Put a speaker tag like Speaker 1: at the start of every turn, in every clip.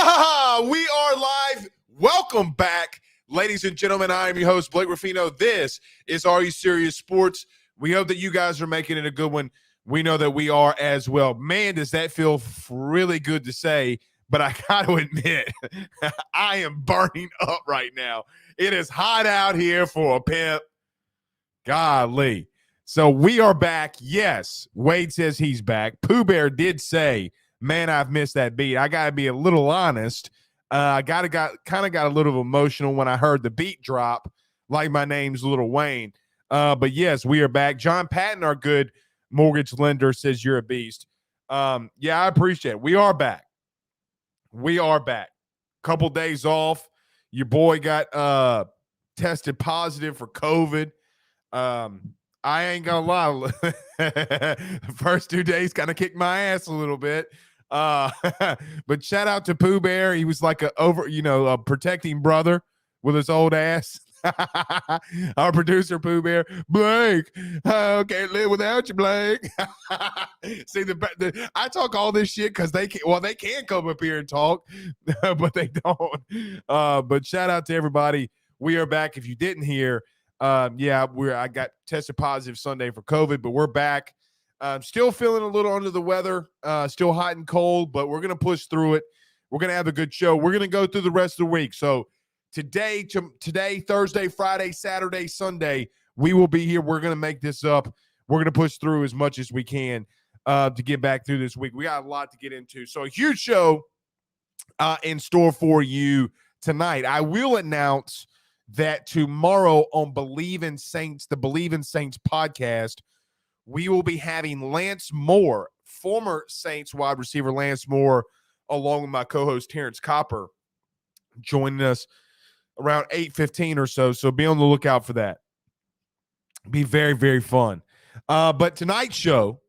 Speaker 1: We are live. Welcome back, ladies and gentlemen. I am your host, Blake Ruffino. This is Are You Serious Sports. We hope that you guys are making it a good one. We know that we are as well. Man, does that feel really good to say, but I got to admit, I am burning up right now. It is hot out here for a pimp. Golly. So we are back. Yes, Wade says he's back. Pooh Bear did say, man, I've missed that beat. I got to be a little honest. I got a little emotional when I heard the beat drop, like my name's Lil Wayne. But yes, we are back. John Patton, our good mortgage lender, says you're a beast. Yeah, I appreciate it. We are back. Couple days off. Your boy got tested positive for COVID. I ain't gonna lie. The first 2 days kind of kicked my ass a little bit. But shout out to Pooh Bear. He was like a protecting brother with his old ass. Our producer Pooh Bear, Blake, I can't live without you, Blake. See, I talk all this shit because they can come up here and talk, but they don't. But shout out to everybody. We are back. If you didn't hear, I got tested positive Sunday for COVID, but we're back. Still feeling a little under the weather, still hot and cold, but we're going to push through it. We're going to have a good show. We're going to go through the rest of the week. So today, Thursday, Friday, Saturday, Sunday, we will be here. We're going to make this up. We're going to push through as much as we can to get back through this week. We got a lot to get into. So a huge show in store for you tonight. I will announce that tomorrow on Believe in Saints, the Believe in Saints podcast, we will be having Lance Moore, former Saints wide receiver Lance Moore, along with my co-host Terrence Copper, joining us around 8:15 or so. So be on the lookout for that. Be very, very fun. But tonight's show,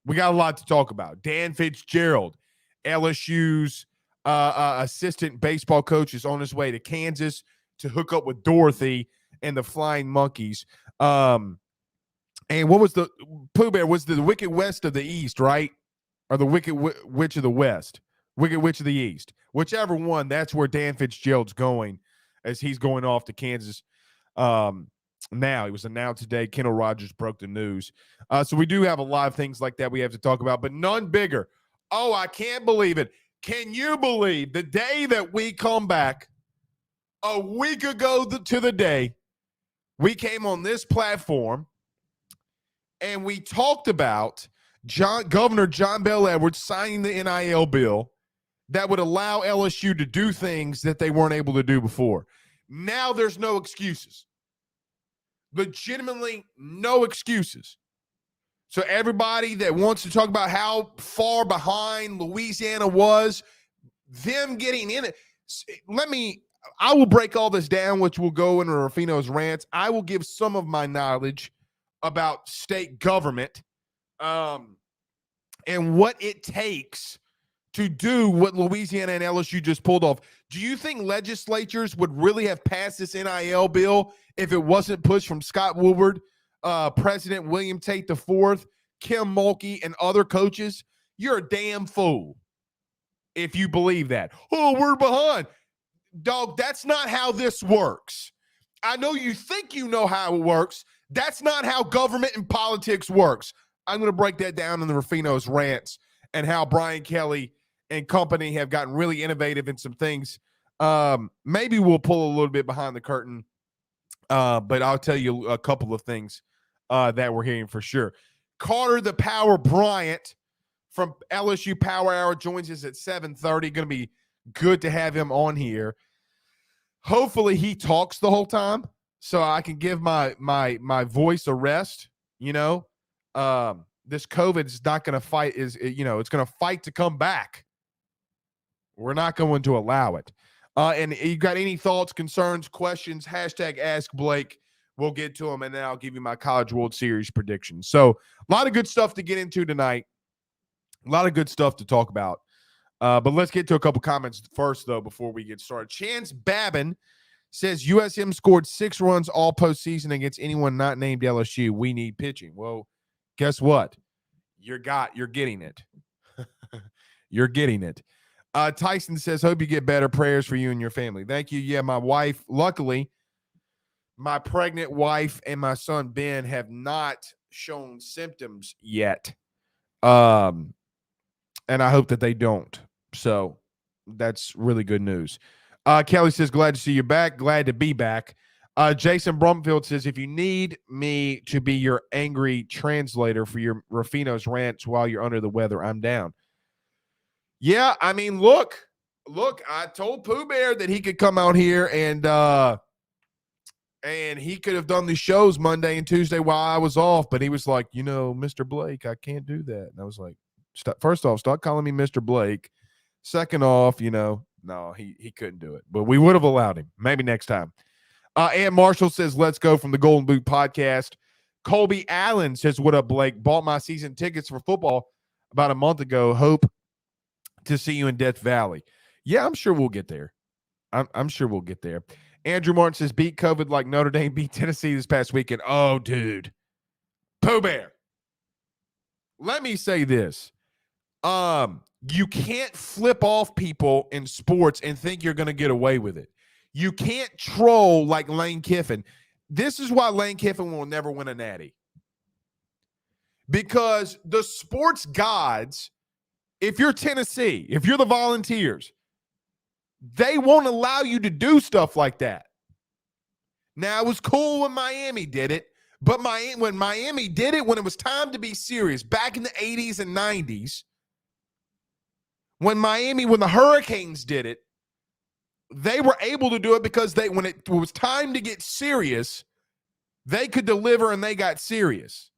Speaker 1: we got a lot to talk about. Dan Fitzgerald, LSU's assistant baseball coach, is on his way to Kansas to hook up with Dorothy and the Flying Monkeys. And what was the Pooh Bear? Was the Wicked West of the East, right? Or the Wicked Witch of the West? Wicked Witch of the East. Whichever one, that's where Dan Fitzgerald's going as he's going off to Kansas. Now, it was announced today. Kendall Rogers broke the news. So we do have a lot of things like that we have to talk about, but none bigger. Oh, I can't believe it. Can you believe the day that we come back, a week ago to the day, we came on this platform and we talked about Governor John Bel Edwards signing the NIL bill that would allow LSU to do things that they weren't able to do before. Now there's no excuses. Legitimately no excuses. So everybody that wants to talk about how far behind Louisiana was, them getting in it, I will break all this down, which will go into Ruffino's rants. I will give some of my knowledge about state government and what it takes to do what Louisiana and LSU just pulled off. Do you think legislatures would really have passed this NIL bill if it wasn't pushed from Scott Woodward, President William Tate IV, Kim Mulkey, and other coaches? You're a damn fool if you believe that. Oh, we're behind. Dog, that's not how this works. I know you think you know how it works. That's not how government and politics works. I'm going to break that down in the Ruffino's rants and how Brian Kelly and company have gotten really innovative in some things. Maybe we'll pull a little bit behind the curtain, but I'll tell you a couple of things that we're hearing for sure. Carter the Power Bryant from LSU Power Hour joins us at 7:30. Going to be good to have him on here. Hopefully he talks the whole time so I can give my voice a rest. You know, this COVID is not going to fight. It's going to fight to come back. We're not going to allow it. And you got any thoughts, concerns, questions, #AskBlake. We'll get to them, and then I'll give you my College World Series predictions. So a lot of good stuff to get into tonight. A lot of good stuff to talk about. But let's get to a couple comments first, though, before we get started. Chance Babin says USM scored 6 runs all postseason against anyone not named LSU. We need pitching. Well, guess what? You're getting it. You're getting it. Tyson says, hope you get better. Prayers for you and your family. Thank you. Yeah, my wife, luckily, my pregnant wife and my son, Ben, have not shown symptoms yet. And I hope that they don't. So that's really good news. Kelly says, glad to see you back. Glad to be back. Jason Brumfield says, if you need me to be your angry translator for your Rufino's rants while you're under the weather, I'm down. Yeah, I mean, look, I told Pooh Bear that he could come out here and he could have done the shows Monday and Tuesday while I was off, but he was like, Mr. Blake, I can't do that. And I was like, first off, stop calling me Mr. Blake. Second off, no, he couldn't do it, but we would have allowed him. Maybe next time. Ann Marshall says, let's go from the Golden Boot podcast. Colby Allen says, what up, Blake? Bought my season tickets for football about a month ago. Hope to see you in Death Valley. Yeah, I'm sure we'll get there. I'm sure we'll get there. Andrew Martin says, beat COVID like Notre Dame beat Tennessee this past weekend. Oh, dude. Pooh Bear. Let me say this. You can't flip off people in sports and think you're going to get away with it. You can't troll like Lane Kiffin. This is why Lane Kiffin will never win a natty. Because the sports gods, if you're Tennessee, if you're the Volunteers, they won't allow you to do stuff like that. Now, it was cool when Miami did it, but when Miami did it, when it was time to be serious, back in the 80s and 90s, when the Hurricanes did it, they were able to do it because when it was time to get serious, they could deliver and they got serious.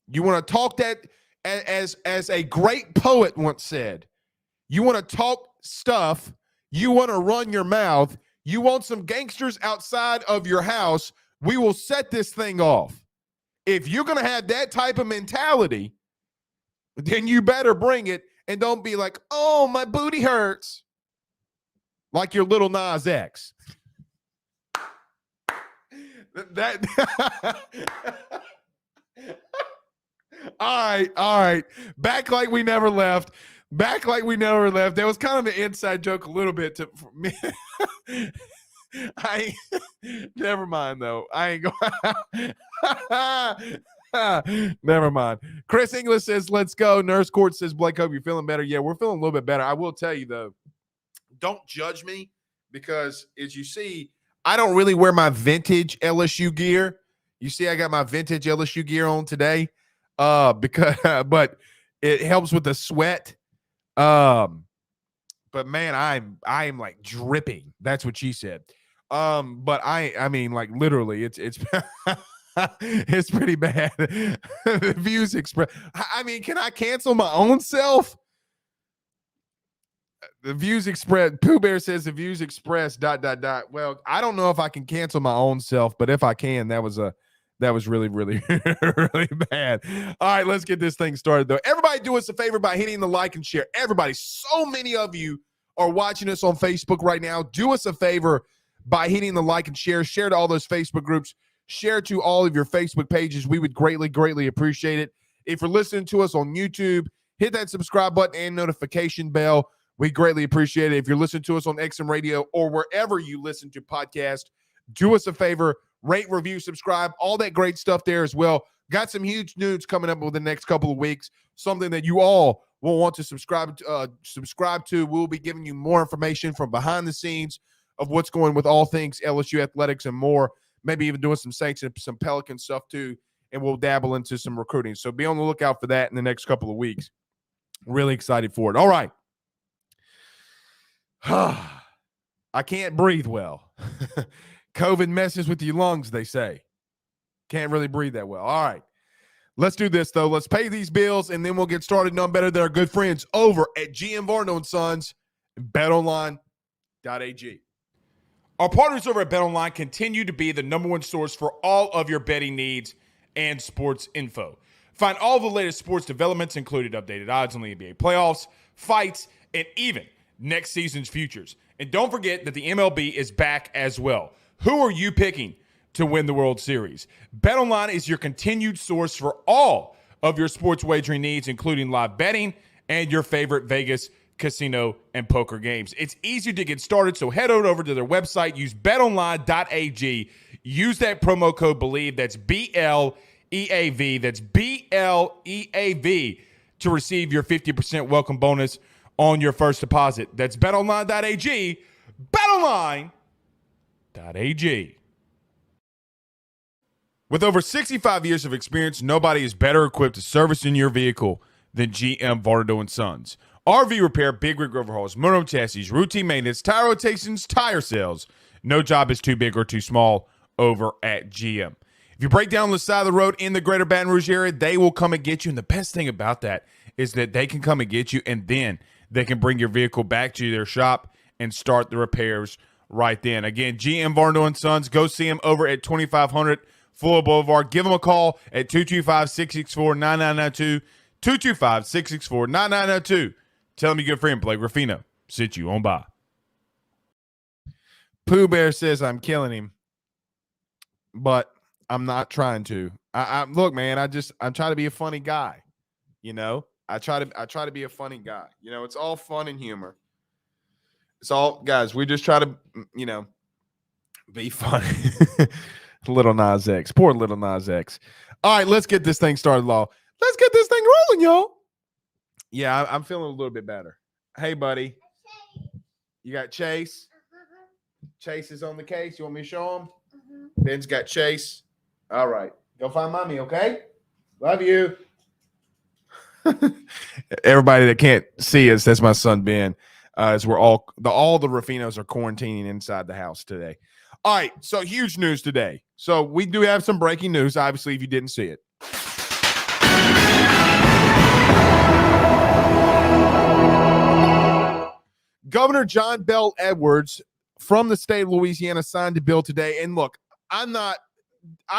Speaker 1: You want to talk that, as a great poet once said, you want to talk stuff, you want to run your mouth, you want some gangsters outside of your house, we will set this thing off. If you're going to have that type of mentality, then you better bring it. And don't be like, oh, my booty hurts. Like your little Nas X. All right. Back like we never left. That was kind of an inside joke a little bit for me. Never mind, though. I ain't going. Never mind. Chris English says, let's go. Nurse Court says, Blake, hope you're feeling better. Yeah, we're feeling a little bit better. I will tell you, though, don't judge me because, as you see, I don't really wear my vintage LSU gear. You see, I got my vintage LSU gear on today but it helps with the sweat. But, man, I am like dripping. That's what she said. But I mean, like, literally, it's it's pretty bad. The views express. I mean, can I cancel my own self? The views expressed. Pooh Bear says the views expressed. ... Well, I don't know if I can cancel my own self, but if I can, that was really, really, really bad. All right, let's get this thing started, though. Everybody do us a favor by hitting the like and share. Everybody, so many of you are watching us on Facebook right now. Do us a favor by hitting the like and share. Share to all those Facebook groups. Share to all of your Facebook pages. We would greatly, greatly appreciate it. If you're listening to us on YouTube, hit that subscribe button and notification bell. We greatly appreciate it. If you're listening to us on XM Radio or wherever you listen to podcasts, do us a favor, rate, review, subscribe, all that great stuff there as well. Got some huge news coming up over the next couple of weeks, something that you all will want to subscribe to. We'll be giving you more information from behind the scenes of what's going with all things LSU athletics and more. Maybe even doing some Saints and some Pelican stuff too, and we'll dabble into some recruiting. So be on the lookout for that in the next couple of weeks. Really excited for it. All right. I can't breathe well. COVID messes with your lungs, they say. Can't really breathe that well. All right. Let's do this, though. Let's pay these bills, and then we'll get started. None better than our good friends over at GM Varno & Sons and betonline.ag. Our partners over at BetOnline continue to be the number one source for all of your betting needs and sports info. Find all the latest sports developments, including updated odds on the NBA playoffs, fights, and even next season's futures. And don't forget that the MLB is back as well. Who are you picking to win the World Series? BetOnline is your continued source for all of your sports wagering needs, including live betting and your favorite Vegas casino and poker games. It's easy to get started, so head on over to their website. Use betonline.ag. Use that promo code BELIEVE. That's BLEAV. That's BLEAV to receive your 50% welcome bonus on your first deposit. That's betonline.ag. Betonline.ag. With over 65 years of experience, nobody is better equipped to service in your vehicle than GM Varnado & Sons. RV repair, big rig overhauls, motorhome chassis, routine maintenance, tire rotations, tire sales. No job is too big or too small over at GM. If you break down on the side of the road in the greater Baton Rouge area, they will come and get you. And the best thing about that is that they can come and get you, and then they can bring your vehicle back to their shop and start the repairs right then. Again, GM Varnado & Sons. Go see them over at 2500 Fuller Boulevard. Give them a call at 225-664-9992. 225-664-9992. Tell them your good friend Blake Ruffino sent you on by. Pooh Bear says I'm killing him, but I'm not trying to. I look, man. I'm trying to be a funny guy. You know, I try to be a funny guy. You know, it's all fun and humor. It's all, guys. We just try to, you know, be funny. Little Nas X, poor Little Nas X. All right, let's get this thing started, Law. Let's get this thing rolling, y'all. Yeah, I'm feeling a little bit better. Hey, buddy. You got Chase? Chase is on the case. You want me to show him? Ben's got Chase. All right. Go find mommy, okay? Love you. Everybody that can't see us, that's my son Ben. As we're all the Ruffinos are quarantining inside the house today. All right, so huge news today. So we do have some breaking news, obviously, if you didn't see it. Governor John Bel Edwards from the state of Louisiana signed a bill today. And look, I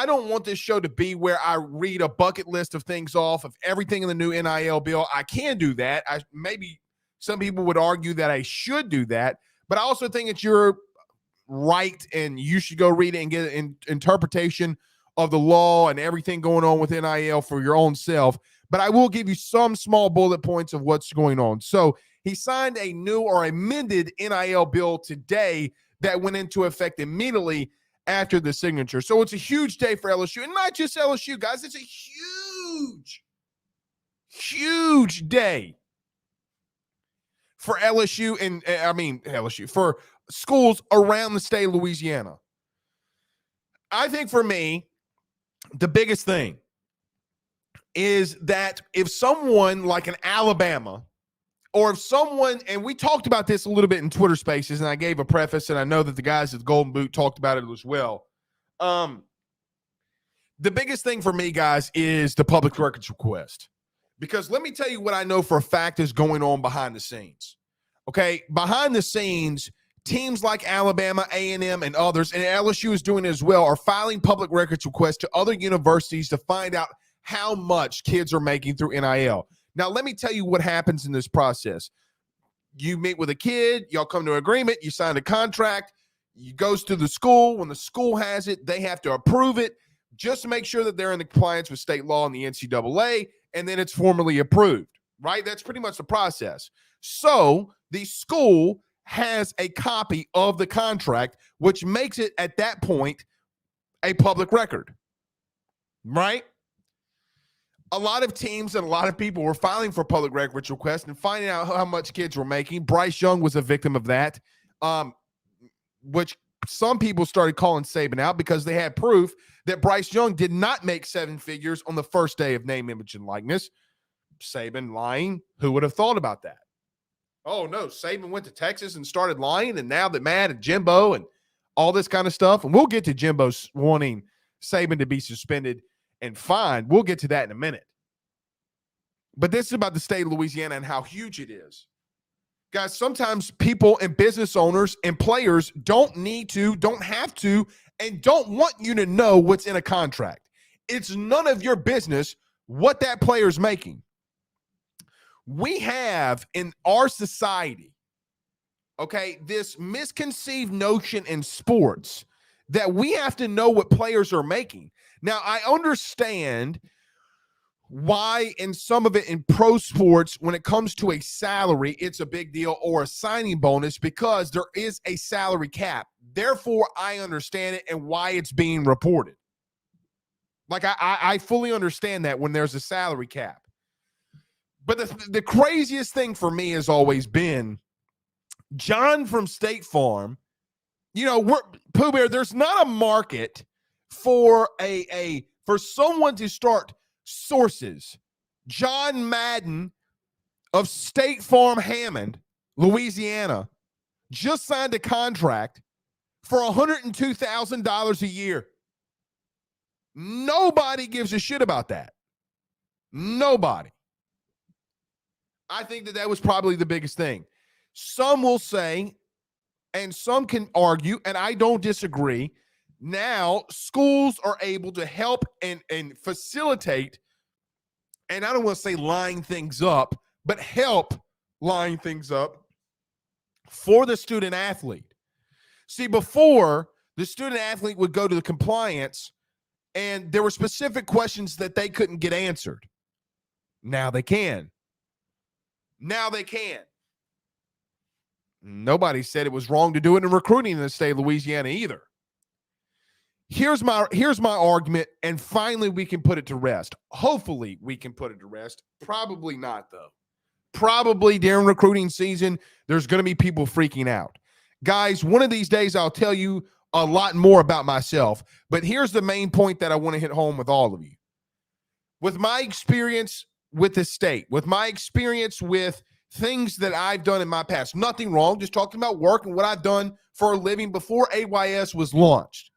Speaker 1: don't want this show to be where I read a bucket list of things off of everything in the new NIL bill. I can do that. Maybe some people would argue that I should do that, but I also think it's your right and you should go read it and get an interpretation of the law and everything going on with NIL for your own self. But I will give you some small bullet points of what's going on. So he signed a new or amended NIL bill today that went into effect immediately after the signature. So it's a huge day for LSU, and not just LSU, guys. It's a huge day for LSU and LSU, for schools around the state of Louisiana. I think for me, the biggest thing is that if someone like an Alabama, or if someone, and we talked about this a little bit in Twitter Spaces, and I gave a preface, and I know that the guys at the Golden Boot talked about it as well. The biggest thing for me, guys, is the public records request. Because let me tell you what I know for a fact is going on behind the scenes. Okay, behind the scenes, teams like Alabama, A&M, and others, and LSU is doing it as well, are filing public records requests to other universities to find out how much kids are making through NIL. Now, let me tell you what happens in this process. You meet with a kid, y'all come to an agreement, you sign a contract, it goes to the school. When the school has it, they have to approve it just to make sure that they're in compliance with state law and the NCAA, and then it's formally approved, right? That's pretty much the process. So the school has a copy of the contract, which makes it, at that point, a public record, right? A lot of teams and a lot of people were filing for public records requests and finding out how much kids were making. Bryce Young was a victim of that, which some people started calling Saban out because they had proof that Bryce Young did not make seven figures on the first day of name, image, and likeness. Saban lying. Who would have thought about that? Oh, no, Saban went to Texas and started lying, and now that Matt and Jimbo and all this kind of stuff, and we'll get to Jimbo wanting Saban to be suspended and fined. We'll get to that in a minute. But this is about the state of Louisiana and how huge it is. Guys, sometimes people and business owners and players don't have to, and don't want you to know what's in a contract. It's none of your business what that player's making. We have in our society, okay, this misconceived notion in sports that we have to know what players are making. Now, I understand why in some of it in pro sports, when it comes to a salary, it's a big deal, or a signing bonus, because there is a salary cap. Therefore, I understand it and why it's being reported. Like, I fully understand that when there's a salary cap. But the craziest thing for me has always been John from State Farm. You know, Pooh Bear, there's not a market for for someone to start sources. John Madden of State Farm Hammond, Louisiana, just signed a contract for $102,000 a year. Nobody gives a shit about that. Nobody. I think that was probably the biggest thing. Some will say, and some can argue, and I don't disagree, now schools are able to help and facilitate, and I don't want to say line things up, but help line things up for the student athlete. See, before, the student athlete would go to the compliance and there were specific questions that they couldn't get answered. Now they can. Now they can. Nobody said it was wrong to do it in recruiting in the state of Louisiana either. Here's my argument, and finally we can put it to rest. Hopefully we can put it to rest. Probably not, though. Probably during recruiting season, there's going to be people freaking out. Guys, one of these days I'll tell you a lot more about myself, but here's the main point that I want to hit home with all of you. With my experience with the state, with my experience with things that I've done in my past, nothing wrong, just talking about work and what I've done for a living before AYS was launched.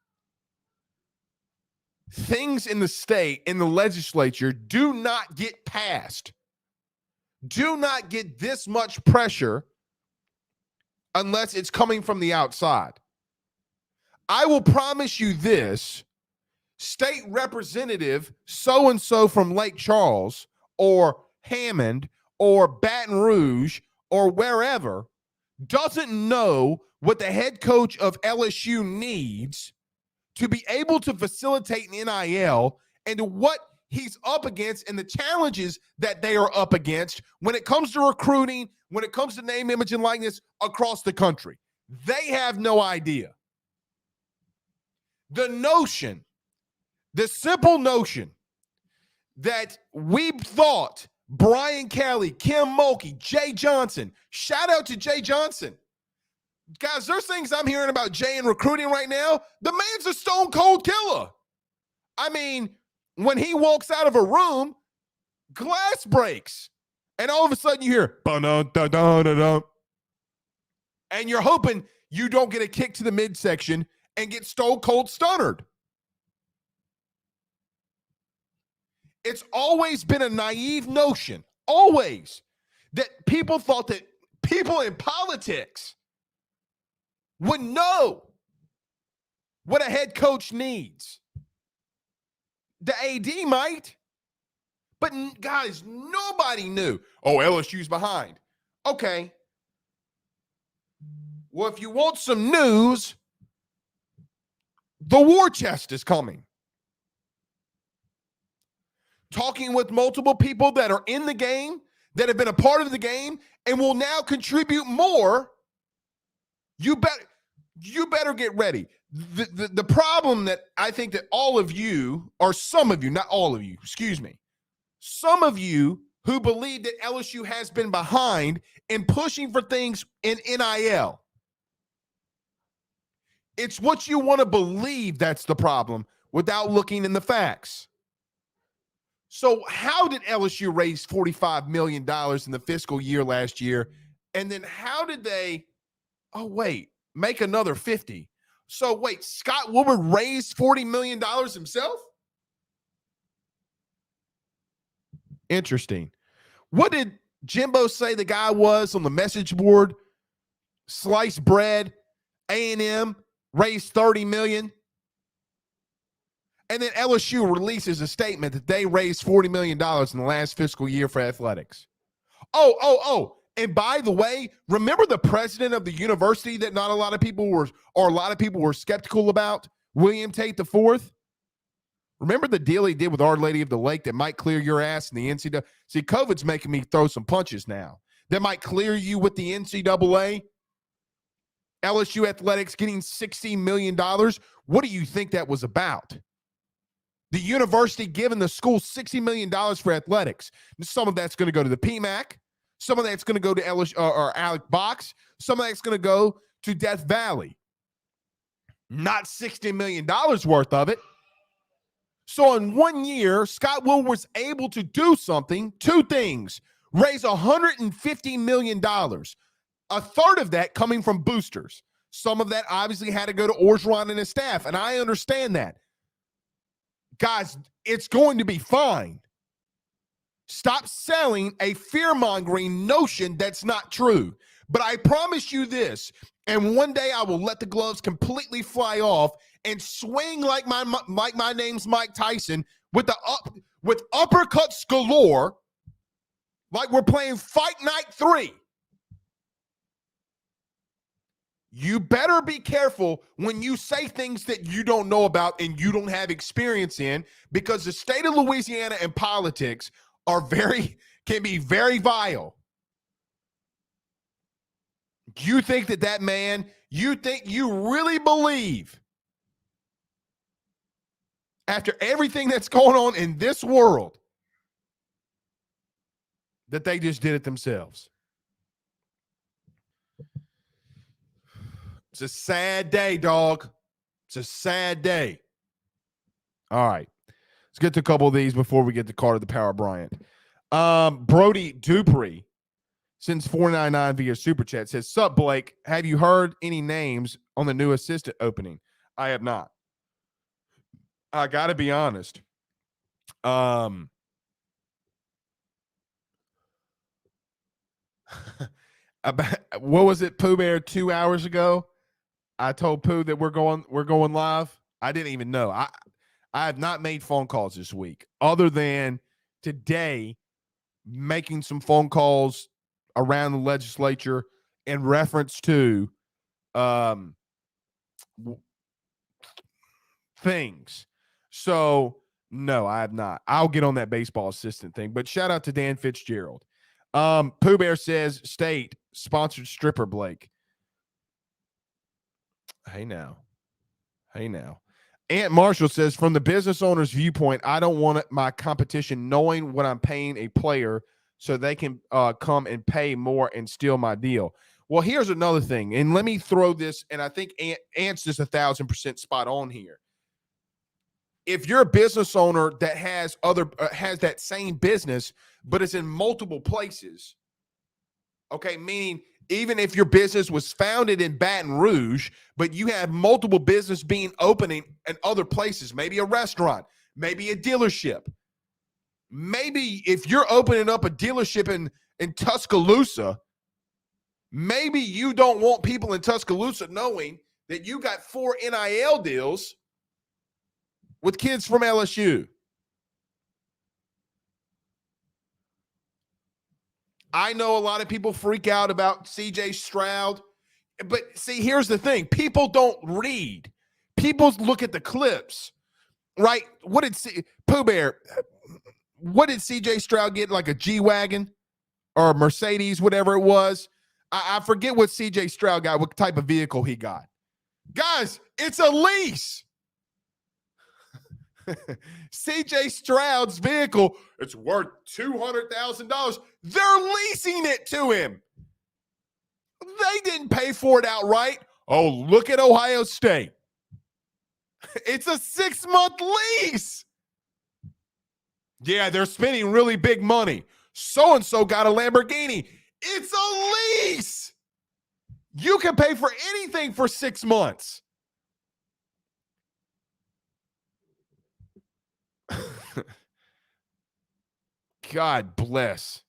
Speaker 1: Things in the state, in the legislature, do not get passed. Do not get this much pressure unless it's coming from the outside. I will promise you this, state representative so-and-so from Lake Charles or Hammond or Baton Rouge or wherever doesn't know what the head coach of LSU needs to be able to facilitate an NIL and what he's up against and the challenges that they are up against when it comes to recruiting, when it comes to name, image, and likeness across the country. They have no idea. The notion, the simple notion that we thought Brian Kelly, Kim Mulkey, Jay Johnson, shout out to Jay Johnson. Guys, there's things I'm hearing about Jay in recruiting right now. The man's a stone cold killer. I mean, when he walks out of a room, glass breaks. And all of a sudden you hear, ba-dun-dun-dun-dun-dun. And you're hoping you don't get a kick to the midsection and get stone cold stunnered. It's always been a naive notion, always, that people thought that people in politics would know what a head coach needs. The AD might, but guys, nobody knew. Oh, LSU's behind. Okay. Well, if you want some news, the war chest is coming. Talking with multiple people that are in the game, that have been a part of the game, and will now contribute more. You better get ready. The problem that I think that all of you, or some of you, not all of you, excuse me, some of you who believe that LSU has been behind in pushing for things in NIL. It's what you want to believe that's the problem without looking in the facts. So how did LSU raise $45 million in the fiscal year last year? And then how did they, make another 50? So wait, Scott Woodward raised $40 million himself? Interesting. What did Jimbo say the guy was on the message board? Sliced bread, A&M, raised $30 million. And then LSU releases a statement that they raised $40 million in the last fiscal year for athletics. And by the way, remember the president of the university that not a lot of people were, or a lot of people were skeptical about, William Tate IV? Remember the deal he did with Our Lady of the Lake that might clear your ass in the NCAA? See, COVID's making me throw some punches now. That might clear you with the NCAA. LSU Athletics getting $60 million. What do you think that was about? The university giving the school $60 million for athletics. Some of that's going to go to the PMAC. Some of that's going to go to LSU or Alec Box. Some of that's going to go to Death Valley. Not $60 million worth of it. So in 1 year, Scott Woodward was able to do something, two things, raise $150 million. A third of that coming from boosters. Some of that obviously had to go to Reutrn and his staff, and I understand that. Guys, it's going to be fine. Stop selling a fear-mongering notion that's not true. But I promise you this, and one day I will let the gloves completely fly off and swing like my name's Mike Tyson with uppercuts galore, like we're playing Fight Night 3. You better be careful when you say things that you don't know about and you don't have experience in, because the state of Louisiana and politics can be very vile. You think that man, you really believe, after everything that's going on in this world, that they just did it themselves? It's a sad day, dog. It's a sad day. All right. Let's get to a couple of these before we get to Carter the Power Bryant. Brody Dupree sends $4.99 via Super Chat. Says, "Sup, Blake? Have you heard any names on the new assistant opening?" I have not. I got to be honest. About, what was it, Pooh Bear, 2 hours ago? I told Pooh that we're going live. I didn't even know. I have not made phone calls this week, other than today making some phone calls around the legislature in reference to things. So no, I have not. I'll get on that baseball assistant thing. But shout out to Dan Fitzgerald. Pooh Bear says, "State sponsored stripper Blake." Hey now. Aunt Marshall says, "From the business owner's viewpoint, I don't want my competition knowing what I'm paying a player so they can come and pay more and steal my deal." Well, here's another thing, and let me throw this, and I think Ant's just 1,000% spot on here. If you're a business owner that has that same business, but it's in multiple places, okay, meaning even if your business was founded in Baton Rouge, but you have multiple business being opening in other places, maybe a restaurant, maybe a dealership. Maybe if you're opening up a dealership in Tuscaloosa, maybe you don't want people in Tuscaloosa knowing that you got 4 NIL deals with kids from LSU. I know a lot of people freak out about CJ Stroud, but see, here's the thing. People don't read. People look at the clips, right? Pooh Bear, what did CJ Stroud get, like a G-Wagon or a Mercedes, whatever it was? I forget what CJ Stroud got, what type of vehicle he got. Guys, it's a lease. CJ Stroud's vehicle, it's worth $200,000. They're leasing it to him. They didn't pay for it outright. Oh, look at Ohio State. It's a 6-month lease. Yeah, they're spending really big money. So-and-so got a Lamborghini. It's a lease. You can pay for anything for 6 months. God bless.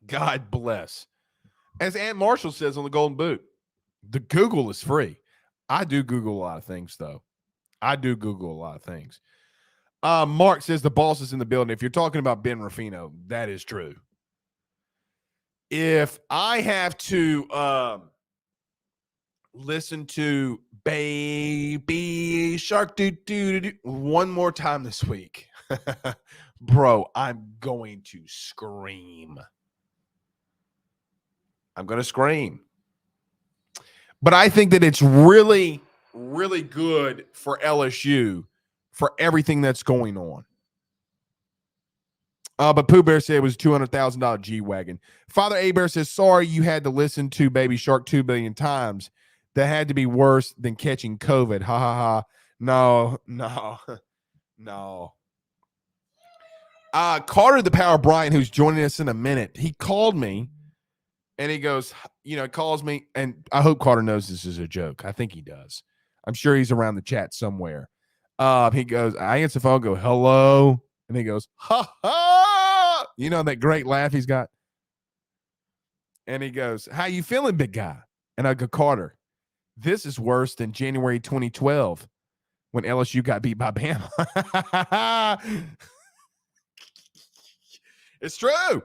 Speaker 1: God bless. As Aunt Marshall says on the Golden Boot, the Google is free. I do Google a lot of things, though. Mark says the boss is in the building. If you're talking about Ben Ruffino, that is true. If I have to listen to Baby Shark one more time this week. Bro, I'm going to scream. I'm going to scream. But I think that it's really, really good for LSU for everything that's going on. But Pooh Bear said it was a $200,000 G-Wagon. Father A Bear says, sorry you had to listen to Baby Shark 2 billion times. That had to be worse than catching COVID. Ha ha ha. No. Carter the Power Bryant, who's joining us in a minute, he called me and he goes, calls me, and I hope Carter knows this is a joke. I think he does. I'm sure he's around the chat somewhere. He goes, I answer the phone, go, hello. And he goes, ha ha. You know that great laugh he's got? And he goes, how you feeling, big guy? And I go, Carter, this is worse than January 2012 when LSU got beat by Bama. It's true.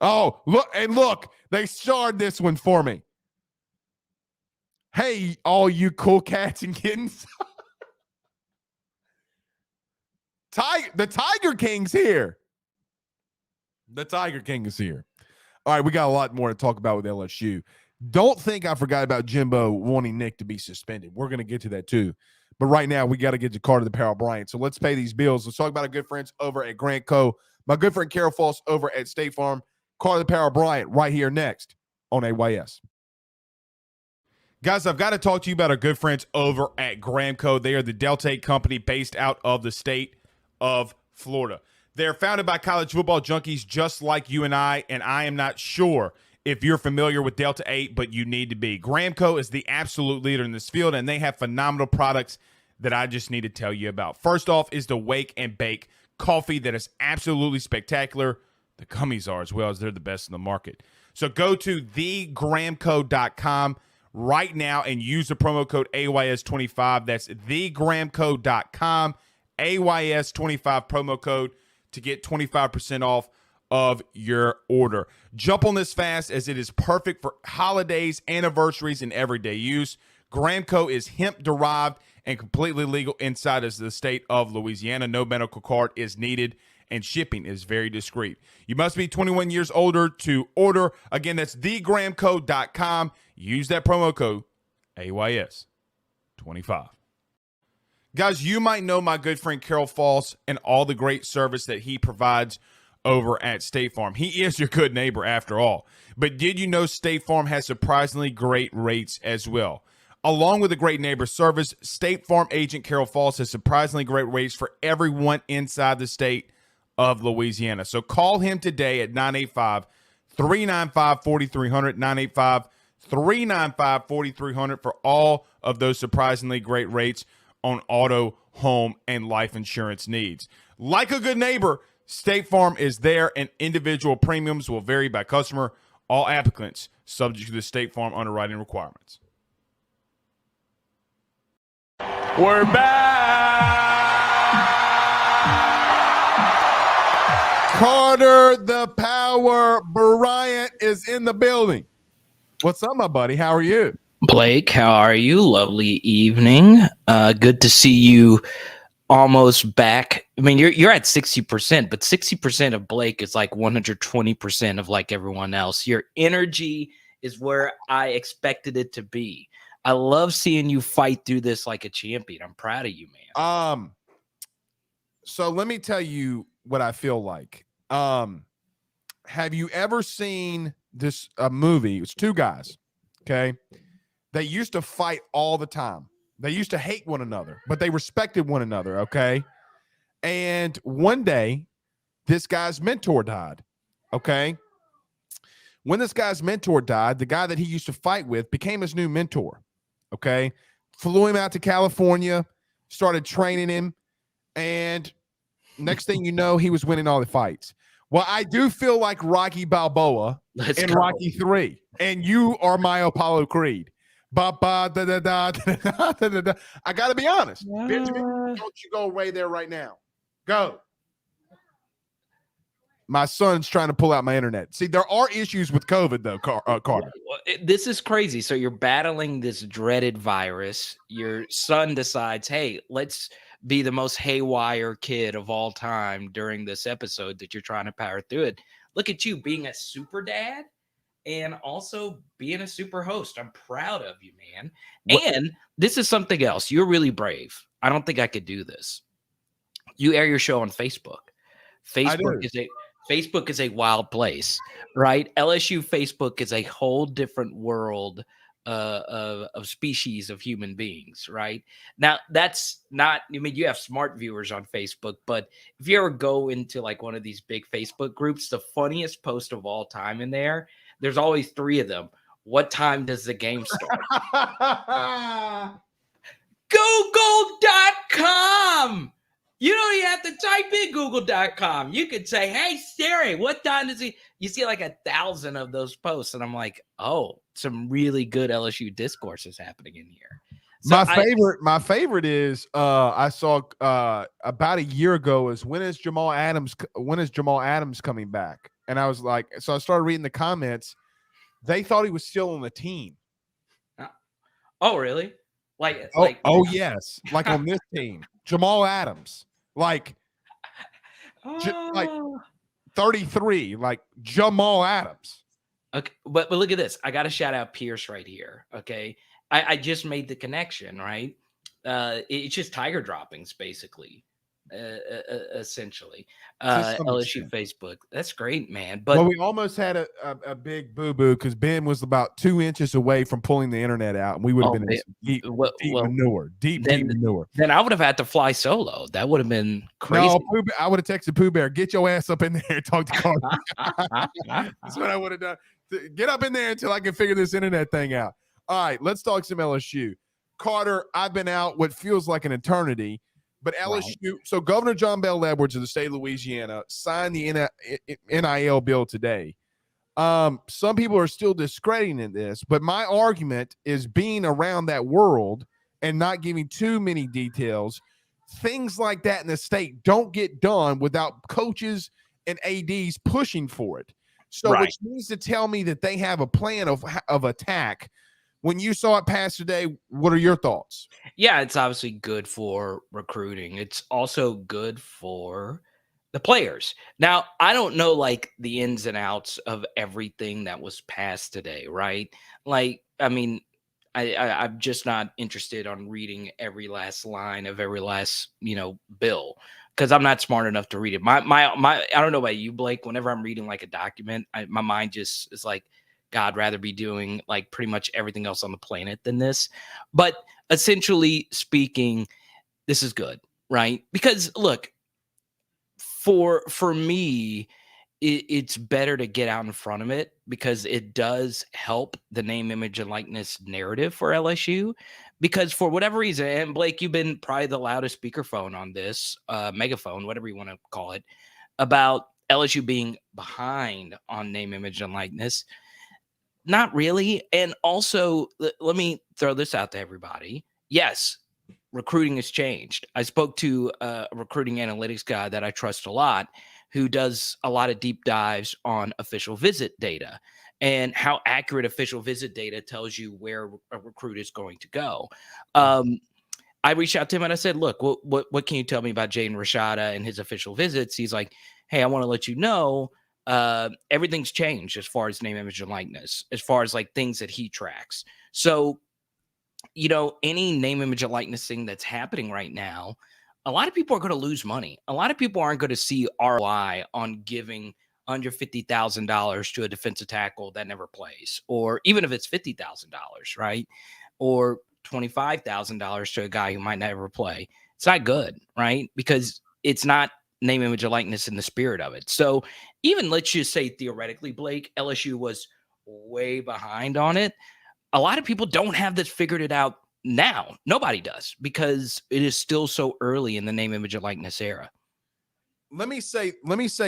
Speaker 1: Oh, look, they starred this one for me. Hey, all you cool cats and kittens. The Tiger King's here. The Tiger King is here. All right, we got a lot more to talk about with LSU. Don't think I forgot about Jimbo wanting Nick to be suspended. We're going to get to that too. But right now, we got to get to Carter the Power Bryant. So let's pay these bills. Let's talk about our good friends over at Grant Co. My good friend Carol Foss over at State Farm. Carter the Power Bryant right here next on AYS. Guys, I've got to talk to you about our good friends over at Gramco. They are the Delta 8 company based out of the state of Florida. They're founded by college football junkies just like you and I am not sure if you're familiar with Delta 8, but you need to be. Gramco is the absolute leader in this field, and they have phenomenal products that I just need to tell you about. First off is the Wake and Bake coffee that is absolutely spectacular. The gummies are as well, as they're the best in the market. So go to thegramco.com right now and use the promo code AYS25. That's thegramco.com, AYS25 promo code to get 25% off of your order. Jump on this fast as it is perfect for holidays, anniversaries, and everyday use. Gramco is hemp-derived and completely legal inside of the state of Louisiana. No medical card is needed, and shipping is very discreet. You must be 21 years older to order. Again, that's thegramco.com. Use that promo code AYS25. Guys, you might know my good friend Carol Foss and all the great service that he provides over at State Farm. He is your good neighbor after all. But did you know State Farm has surprisingly great rates as well? Along with the great neighbor service, State Farm agent Carol Foss has surprisingly great rates for everyone inside the state of Louisiana. So call him today at 985-395-4300, 985-395-4300 for all of those surprisingly great rates on auto, home, and life insurance needs. Like a good neighbor, State Farm is there, and individual premiums will vary by customer. All applicants subject to the State Farm underwriting requirements. We're back. Carter the Power Bryant is in the building. What's up, my buddy? How are you?
Speaker 2: Blake, how are you? Lovely evening. Good to see you almost back. I mean, you're at 60%, but 60% of Blake is like 120% of like everyone else. Your energy is where I expected it to be. I love seeing you fight through this like a champion. I'm proud of you, man.
Speaker 1: So let me tell you what I feel like. Have you ever seen this movie? It's two guys, okay? They used to fight all the time. They used to hate one another, but they respected one another, okay? And one day, this guy's mentor died, okay? When this guy's mentor died, the guy that he used to fight with became his new mentor, okay? Flew him out to California, started training him, and next thing you know, he was winning all the fights. Well, I do feel like Rocky Balboa in Rocky 3, and you are my Apollo Creed. I gotta be honest. Benjamin, don't you go away there right now. Go. My son's trying to pull out my internet. See, there are issues with COVID though, Carter.
Speaker 2: This is crazy. So you're battling this dreaded virus. Your son decides, hey, let's be the most haywire kid of all time during this episode that you're trying to power through it. Look at you being a super dad and also being a super host. I'm proud of you, man. And this is something else. You're really brave. I don't think I could do this. You air your show on Facebook. Facebook is a wild place, right? LSU Facebook is a whole different world of species of human beings, right? Now, that's not, I mean, you have smart viewers on Facebook, but if you ever go into like one of these big Facebook groups, the funniest post of all time in there, there's always 3 of them. What time does the game start? Google.com. You don't even have to type in Google.com. You could say, hey, Siri, what time does he? You see like 1,000 of those posts. And I'm like, oh, some really good LSU discourse is happening in here. So
Speaker 1: my favorite is I saw about a year ago is when is Jamal Adams coming back? And I was like, so I started reading the comments. They thought he was still on the team.
Speaker 2: Oh, really?
Speaker 1: Yes, like on this team, Jamal Adams, like 33, like Jamal Adams.
Speaker 2: Okay, but look at this. I got to shout out Pierce right here. Okay, I just made the connection. Right, it's just Tiger droppings, basically. Essentially, LSU Facebook. That's great, man. But
Speaker 1: we almost had a big boo boo because Ben was about 2 inches away from pulling the internet out, and we would have been in deep manure.
Speaker 2: Then I would have had to fly solo. That would have been crazy.
Speaker 1: No, I would have texted Pooh Bear, get your ass up in there and talk to Carter. That's what I would have done. Get up in there until I can figure this internet thing out. All right, let's talk some LSU. Carter, I've been out what feels like an eternity. But LSU, right. So Governor John Bel Edwards of the state of Louisiana signed the NIL bill today. Some people are still discrediting this, but my argument is being around that world and not giving too many details. Things like that in the state don't get done without coaches and ADs pushing for it. So which means to tell me that they have a plan of attack. When you saw it pass today, what are your thoughts?
Speaker 2: Yeah, it's obviously good for recruiting. It's also good for the players. Now, I don't know like the ins and outs of everything that was passed today, right? Like, I mean, I'm just not interested on reading every last line of every last, bill because I'm not smart enough to read it. My I don't know about you, Blake. Whenever I'm reading like a document, my mind just is like, God, rather be doing like pretty much everything else on the planet than this. But essentially speaking, this is good, right? Because look, for me, it's better to get out in front of it because it does help the name, image, and likeness narrative for LSU. Because for whatever reason, and Blake, you've been probably the loudest speakerphone on this, megaphone, whatever you want to call it, about LSU being behind on name, image, and likeness. Not really. And also, let me throw this out to everybody. Yes, recruiting has changed. I spoke to a recruiting analytics guy that I trust a lot who does a lot of deep dives on official visit data and how accurate official visit data tells you where a recruit is going to go. I reached out to him and I said, look, what can you tell me about Jaden Rashada and his official visits? He's like, hey, I want to let you know everything's changed as far as name, image, and likeness, as far as like things that he tracks. So, any name, image, and likeness thing that's happening right now, a lot of people are going to lose money. A lot of people aren't going to see ROI on giving under $50,000 to a defensive tackle that never plays, or even if it's $50,000, right? Or $25,000 to a guy who might never play. It's not good, right? Because it's not name, image, or likeness in the spirit of it. So even let's just say theoretically, Blake, LSU was way behind on it. A lot of people don't have this figured it out now. Nobody does because it is still so early in the name, image, and likeness era.
Speaker 1: Let me say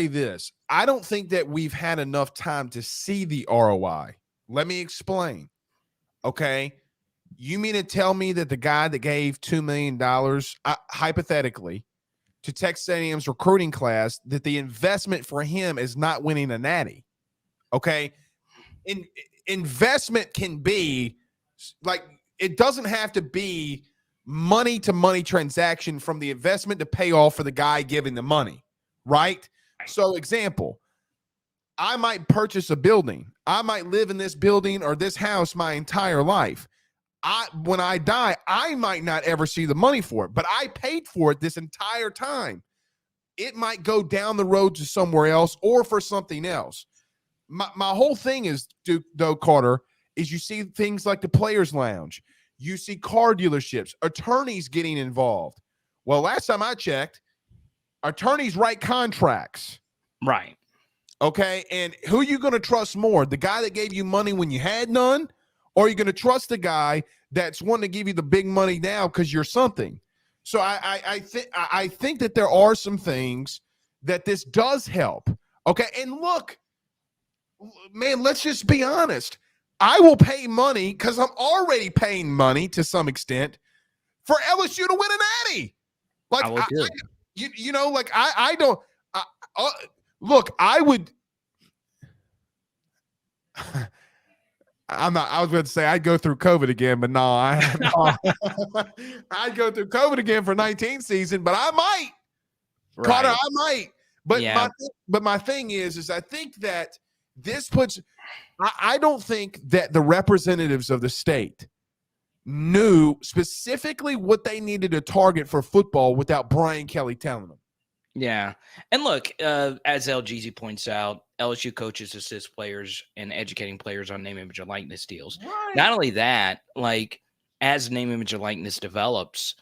Speaker 1: this. I don't think that we've had enough time to see the ROI. Let me explain. Okay. You mean to tell me that the guy that gave $2 million, hypothetically, to Texas A&M's recruiting class that the investment for him is not winning a natty. Okay. Investment can be like, it doesn't have to be money to money transaction from the investment to pay off for the guy giving the money. Right. So example, I might purchase a building. I might live in this building or this house my entire life. When I die, I might not ever see the money for it, but I paid for it this entire time. It might go down the road to somewhere else or for something else. My whole thing is, though, Carter, is you see things like the Players Lounge. You see car dealerships, attorneys getting involved. Well, last time I checked, attorneys write contracts.
Speaker 2: Right.
Speaker 1: Okay, and who are you going to trust more? The guy that gave you money when you had none? Or are you going to trust the guy that's wanting to give you the big money now because you're something? So I think that there are some things that this does help. Okay, and look, man, let's just be honest. I will pay money because I'm already paying money to some extent for LSU to win an Natty. Like, I don't. Look, I would. I'm not. I was going to say I'd go through COVID again, but no, I'd go through COVID again for 19 season, but I might. Right. Carter, I might. But yeah. my thing is I think that this puts. I don't think that the representatives of the state knew specifically what they needed to target for football without Brian Kelly telling them.
Speaker 2: Yeah. And look, as LGZ points out, LSU coaches assist players in educating players on name, image, and likeness deals. Right. Not only that, like as name, image, and likeness develops,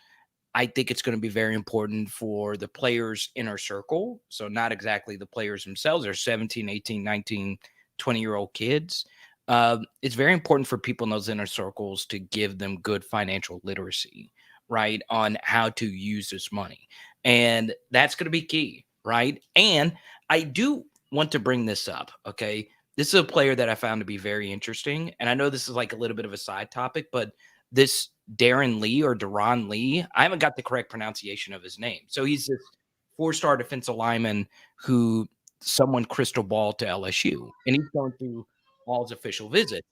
Speaker 2: I think it's going to be very important for the players' inner circle. So not exactly the players themselves. They're 17, 18, 19, 20-year-old kids. It's very important for people in those inner circles to give them good financial literacy, right, on how to use this money. And that's going to be key, right? And I do want to bring this up, okay? This is a player that I found to be very interesting. And I know this is like a little bit of a side topic, but this Darren Lee or Deron Lee, I haven't got the correct pronunciation of his name. So he's this 4-star defensive lineman who someone crystal ball to LSU. And he's going through all his official visits.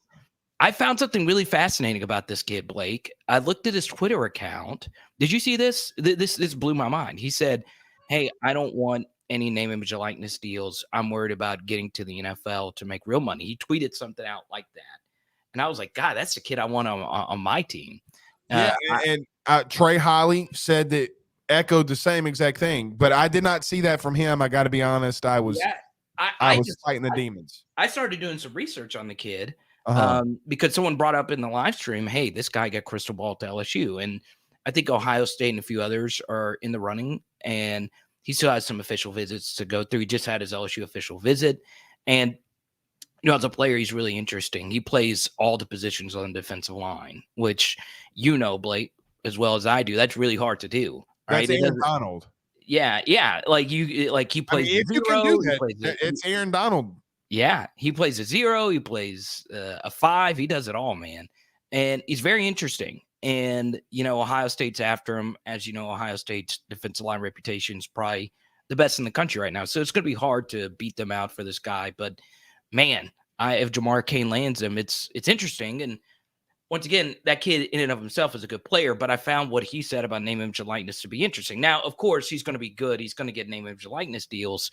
Speaker 2: I found something really fascinating about this kid, Blake. I looked at his Twitter account. Did you see this? This blew my mind. He said, hey, I don't want any name, image, or likeness deals. I'm worried about getting to the NFL to make real money. He tweeted something out like that. And I was like, God, that's the kid I want on my team.
Speaker 1: Yeah, and Trey Holly said that echoed the same exact thing. But I did not see that from him. I got to be honest. I was fighting the demons.
Speaker 2: I started doing some research on the kid. Because someone brought up in the live stream, hey, this guy got crystal ball to LSU. And I think Ohio State and a few others are in the running. And he still has some official visits to go through. He just had his LSU official visit. And, you know, as a player, he's really interesting. He plays all the positions on the defensive line, which, you know, Blake, as well as I do, that's really hard to do. Right?
Speaker 1: That's Aaron Donald.
Speaker 2: Yeah. Like he plays
Speaker 1: if you can do that, it's Aaron Donald.
Speaker 2: Yeah, he plays a 0. He plays a 5. He does it all, man. And he's very interesting. And, you know, Ohio State's after him. As you know, Ohio State's defensive line reputation is probably the best in the country right now. So it's going to be hard to beat them out for this guy. But, man, if Jamar Cain lands him, it's interesting. And, once again, that kid in and of himself is a good player. But I found what he said about name, image, and likeness to be interesting. Now, of course, he's going to be good. He's going to get name, image, and likeness deals.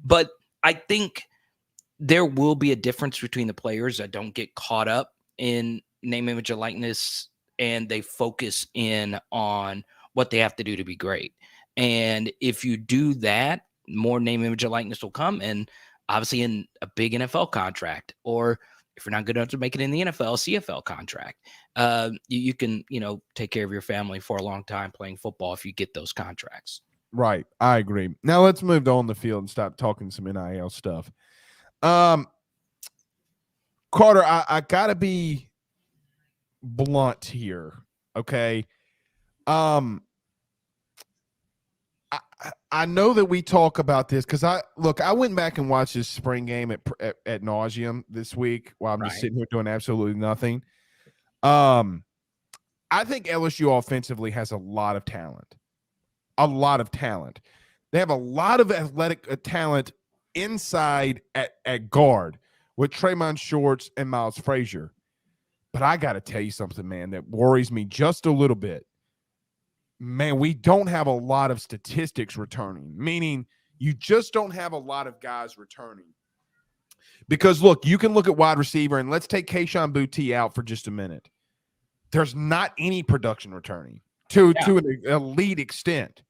Speaker 2: But I think there will be a difference between the players that don't get caught up in name, image, and likeness, and they focus in on what they have to do to be great. And if you do that, more name, image, and likeness will come. And obviously in a big NFL contract, or if you're not good enough to make it in the NFL, CFL contract, you can, you know, take care of your family for a long time playing football if you get those contracts.
Speaker 1: Right. I agree. Now let's move on the field and stop talking some NIL stuff. Carter, I gotta be blunt here. Okay. I know that we talk about this because I went back and watched this spring game at nauseum this week while I'm just sitting here doing absolutely nothing. I think LSU offensively has a lot of talent. They have a lot of athletic talent inside at guard with Tremont Shorts and Miles Frazier. But I got to tell you something, man, that worries me just a little bit. Man, we don't have a lot of statistics returning, meaning you just don't have a lot of guys returning. Because, look, you can look at wide receiver, and let's take Kayshon Boutte out for just a minute. There's not any production returning to an elite extent.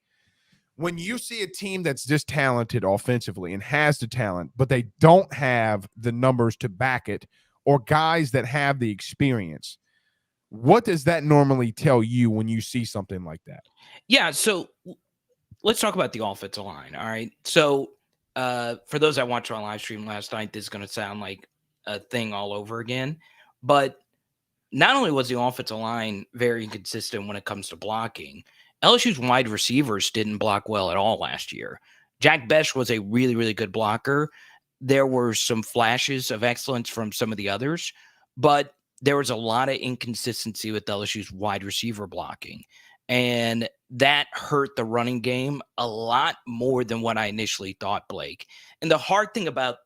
Speaker 1: When you see a team that's just talented offensively and has the talent, but they don't have the numbers to back it or guys that have the experience, what does that normally tell you when you see something like that?
Speaker 2: Yeah, so let's talk about the offensive line, all right? So for those that watched our live stream last night, this is going to sound like a thing all over again. But not only was the offensive line very inconsistent when it comes to blocking, LSU's wide receivers didn't block well at all last year. Jack Besh was a really, really good blocker. There were some flashes of excellence from some of the others, but there was a lot of inconsistency with LSU's wide receiver blocking. And that hurt the running game a lot more than what I initially thought, Blake. And the hard thing about,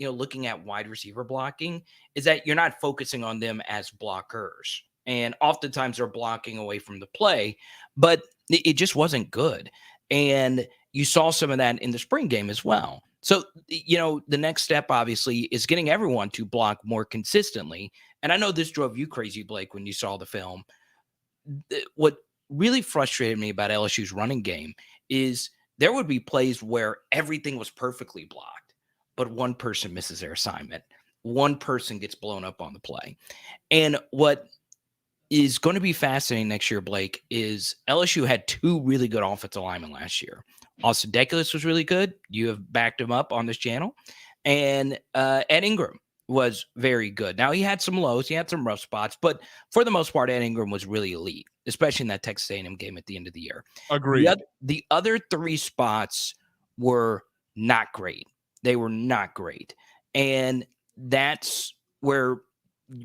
Speaker 2: looking at wide receiver blocking is that you're not focusing on them as blockers. And oftentimes they're blocking away from the play, but it just wasn't good. And you saw some of that in the spring game as well. So, the next step obviously is getting everyone to block more consistently. And I know this drove you crazy, Blake, when you saw the film. What really frustrated me about LSU's running game is there would be plays where everything was perfectly blocked, but one person misses their assignment. One person gets blown up on the play. And what is going to be fascinating next year, Blake, is LSU had two really good offensive linemen last year. Austin Deculus was really good. You have backed him up on this channel. And Ed Ingram was very good. Now, he had some lows. He had some rough spots. But for the most part, Ed Ingram was really elite, especially in that Texas A&M game at the end of the year.
Speaker 1: Agreed.
Speaker 2: The other three spots were not great. They were not great. And that's where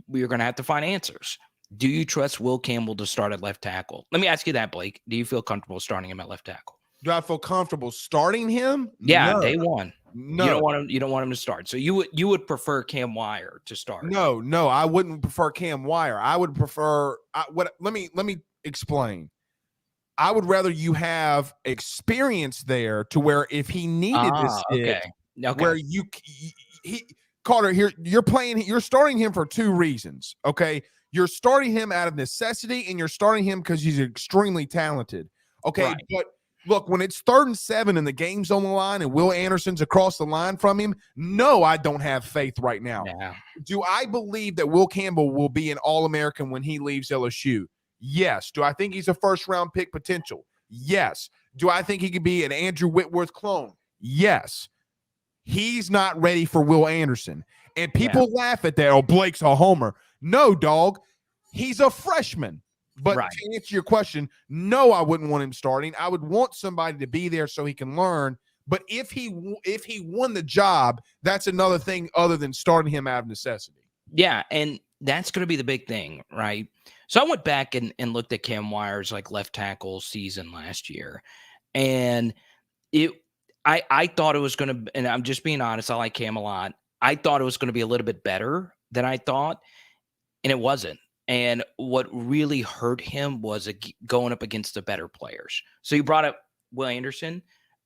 Speaker 2: we're going to have to find answers. Do you trust Will Campbell to start at left tackle? Let me ask you that, Blake. Do you feel comfortable starting him at left tackle?
Speaker 1: Do I feel comfortable starting him?
Speaker 2: Yeah,
Speaker 1: No.
Speaker 2: day one.
Speaker 1: No.
Speaker 2: You don't want him to start. So you would prefer Cam Wire to start.
Speaker 1: No, I wouldn't prefer Cam Wire. I would prefer let me explain. I would rather you have experience there to where if he needed this, where Carter here, you're starting him for two reasons. Okay. You're starting him out of necessity and you're starting him because he's extremely talented. Okay. Right. But look, when it's 3rd and 7 and the game's on the line and Will Anderson's across the line from him, no, I don't have faith right now. Yeah. Do I believe that Will Campbell will be an All-American when he leaves LSU? Yes. Do I think he's a first-round pick potential? Yes. Do I think he could be an Andrew Whitworth clone? Yes. He's not ready for Will Anderson. And people laugh at that. Oh, Blake's a homer. No, dog. He's a freshman. But to answer your question, no, I wouldn't want him starting. I would want somebody to be there so he can learn. But if he won the job, that's another thing other than starting him out of necessity. Yeah, and that's going to be the big thing, right? So I went back and looked at Cam Wire's left tackle season last year, and I thought it was going to, and I'm just being honest, I like Cam a lot. I thought it was going to be a little bit better than I thought, and it wasn't. And what really hurt him was going up against the better players. So you brought up Will Anderson,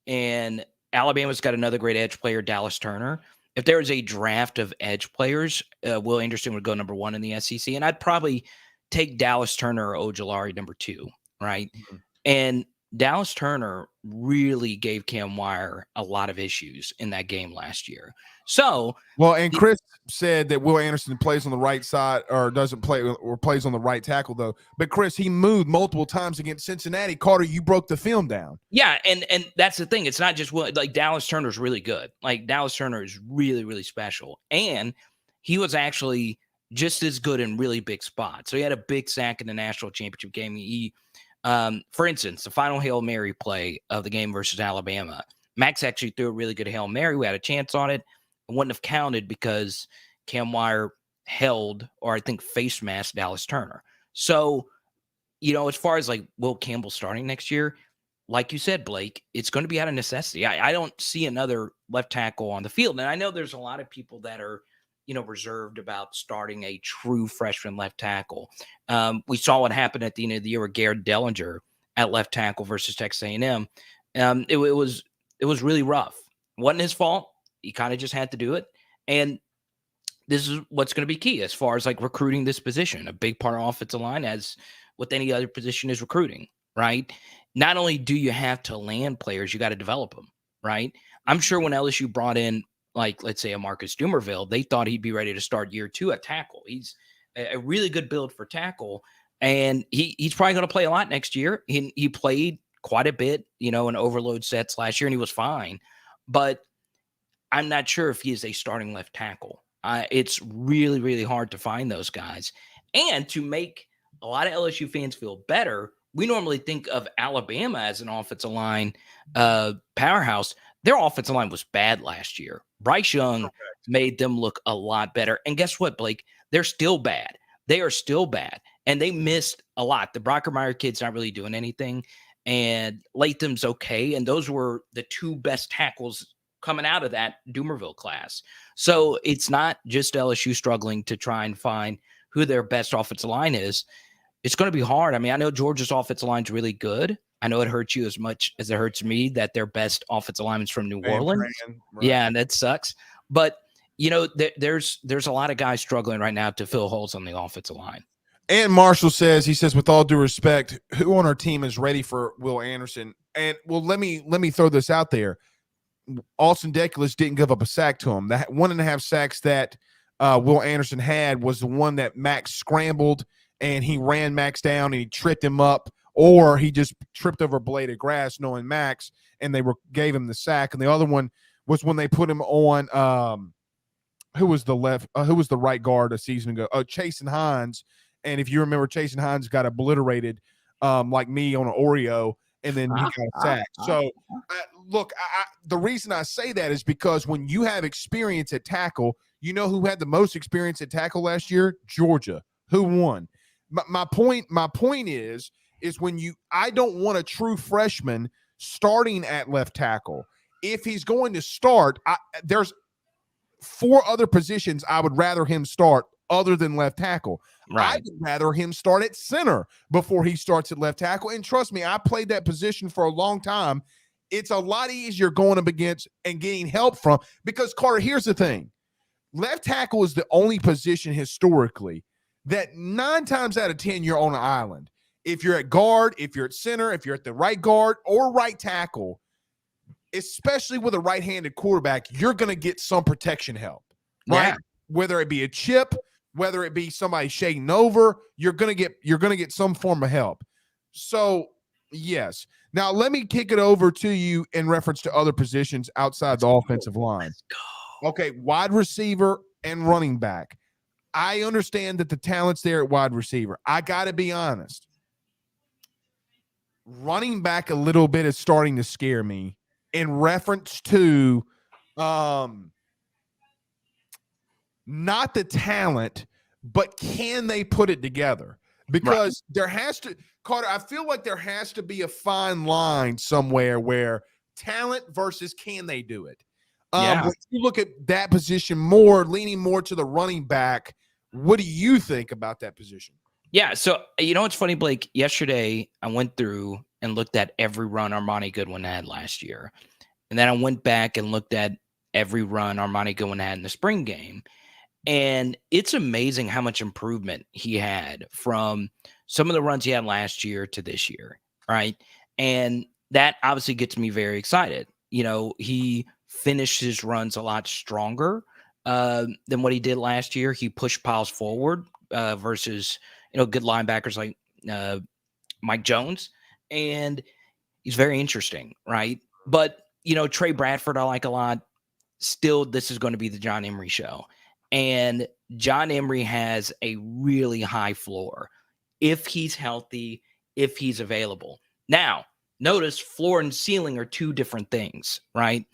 Speaker 1: and Alabama's got another great edge player, Dallas Turner. If there was a draft of edge players, Will Anderson would go number 1 in the SEC, and I'd probably take Dallas Turner or Ojulari number 2, right? Mm-hmm. And Dallas Turner really gave Cam Wire a lot of issues in that game last year. So, and Chris said that Will Anderson plays on the right side or doesn't play or plays on the right tackle though. But Chris, he moved multiple times against Cincinnati. Carter, you broke the film down. Yeah, and that's the thing. It's not just Dallas Turner's really good. Dallas Turner is really, really special. And he was actually just as good in really big spots. So he had a big sack in the national championship game. He for instance, the final Hail Mary play of the game versus Alabama, Max actually threw a really good Hail Mary. We had a chance on it. It wouldn't have counted because Cam Wire held, or I think face masked Dallas Turner. So, as far as Will Campbell starting next year,
Speaker 2: like you said, Blake, it's going to be out of necessity. I don't see another left tackle on the field. And I know there's a lot of people that are, reserved about starting a true freshman left tackle. We saw what happened at the end of the year with Garrett Dellinger at left tackle versus Texas A&M. It was really rough. Wasn't his fault. He kind of just had to do it. And this is what's going to be key as far as like recruiting this position. A big part of offensive line, as with any other position, is recruiting, right? Not only do you have to land players, you got to develop them, right? I'm sure when LSU brought in, like, let's say a Marcus Dumerville, they thought he'd be ready to start year 2 at tackle. He's a really good build for tackle, and he's probably going to play a lot next year. He played quite a bit, in overload sets last year, and he was fine. But I'm not sure if he is a starting left tackle. It's really, really hard to find those guys. And to make a lot of LSU fans feel better, we normally think of Alabama as an offensive line powerhouse. Their offensive line was bad last year. Bryce Young made them look a lot better. And guess what, Blake? They're still bad. They are still bad. And they missed a lot. The Brockermeyer kid's not really doing anything. And Latham's okay. And those were the 2 best tackles coming out of that Dumerville class. So it's not just LSU struggling to try and find who their best offensive line is. It's going to be hard. I mean, I know Georgia's offensive line's really good. I know it hurts you as much as it hurts me that their best offensive lineman's from New Orleans.
Speaker 1: Right.
Speaker 2: Yeah, and that sucks. But, there's a lot of guys struggling right now to fill holes on the offensive line.
Speaker 1: And Marshall says, with all due respect, who on our team is ready for Will Anderson? And well, let me throw this out there. Austin Deculus didn't give up a sack to him. That 1.5 sacks that Will Anderson had was the one that Max scrambled and he ran Max down and he tripped him up, or he just tripped over a blade of grass knowing Max, and they gave him the sack. And the other one was when they put him on who was the right guard a season ago? Chasen Hines. And if you remember, Chasen Hines got obliterated like me on an Oreo, and then he got sacked. So, look, the reason I say that is because when you have experience at tackle, you know who had the most experience at tackle last year? Georgia. Who won? My point is when I don't want a true freshman starting at left tackle. If he's going to start, there's 4 other positions I would rather him start other than left tackle. Right. I would rather him start at center before he starts at left tackle. And trust me, I played that position for a long time. It's a lot easier going up against and getting help from, because Carter, here's the thing. Left tackle is the only position historically that 9 times out of 10 you're on an island. If you're at guard, if you're at center, if you're at the right guard or right tackle, especially with a right-handed quarterback, you're going to get some protection help, right? Yeah. Whether it be a chip, whether it be somebody shading over, you're going to get some form of help. So, yes. Now, let me kick it over to you in reference to other positions outside the offensive line.
Speaker 2: Let's go.
Speaker 1: Okay, wide receiver and running back. I understand that the talent's there at wide receiver. I got to be honest. Running back a little bit is starting to scare me in reference to not the talent, but can they put it together? Because there has to, Carter, I feel like there has to be a fine line somewhere where talent versus can they do it? When you look at that position more, leaning more to the running back, what do you think about that position?
Speaker 2: Yeah, so it's funny, Blake. Yesterday, I went through and looked at every run Armani Goodwin had last year. And then I went back and looked at every run Armani Goodwin had in the spring game. And it's amazing how much improvement he had from some of the runs he had last year to this year, right? And that obviously gets me very excited. He finished his runs a lot stronger than what he did last year. He pushed piles forward versus, good linebackers like Mike Jones. And he's very interesting, right? But, Trey Bradford I like a lot. Still, this is going to be the John Emery show. And John Emery has a really high floor if he's healthy, if he's available. Now, notice floor and ceiling are 2 different things, right?